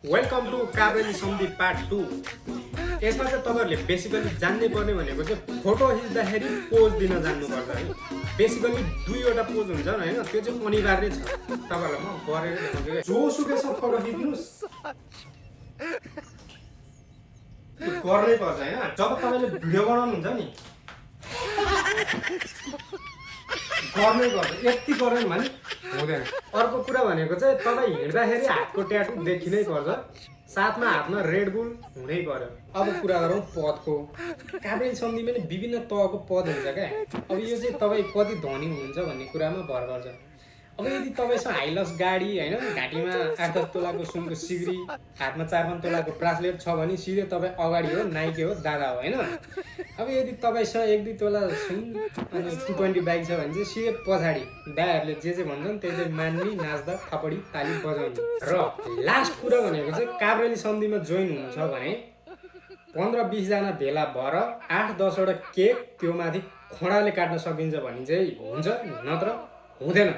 Welcome two काबरेली सन्धि part 2। यसमा चाहिँ तपाईहरुले बेसिकली जान्नै पर्ने भनेको चाहिँ फोटो खिच्दाखेरि पोज दिन जान्नुपर्छ है। बेसिकली दुईवटा पोज हुन्छ हैन, त्यो चाहिँ अनिवार्य छ। तपाईहरुलाई म गरेर देखाउँछु के। जोसुकैसँग फोटो खिच्नुस् गर्नै पर्छ हैन। जब तपाईले भिडियो बनाउनुहुन्छ नि गर्नै पर्छ, यति गरेन भने हुँदैन। अर्को कुरा भनेको चाहिँ तपाईँ हिँड्दाखेरि हातको ट्याटु देखिनै पर्छ, साथमा हातमा रेड बुल हुनै पर्यो। अब कुरा गरौँ पदको। काबरेली सन्धिमा नि विभिन्न तहको पद हुन्छ क्या। अब यो चाहिँ तपाईँ कति धनी हुनुहुन्छ भन्ने कुरामा भर पर्छ। अब यदि तपाईँसँग हाइलक्स गाडी हैन, घाँटीमा 8-10 तोलाको सुनको सिग्री, हातमा 4-5 तोलाको ब्रासलेट छ भने सिधै तपाईँ अगाडि हो, नाइके हो, दादा हो हैन। अब यदि तपाईँसँग 1-2 तोला सुन अनि 220 बाइक छ भने चाहिँ सिधै पछाडि दाइहरूले जे भन्छन् त्यही मान्ने, नाच्दा थपडी ताली बजाउने। र लास्ट कुरा भनेको चाहिँ काबरेली सन्धिमा जोइन हुनुहुन्छ भने 15-20 जना भेला भएर 8-10 वटा केक त्यो माथि खोडाले काट्न सकिन्छ भने चाहिँ हुन्छ, नत्र हुँदैन।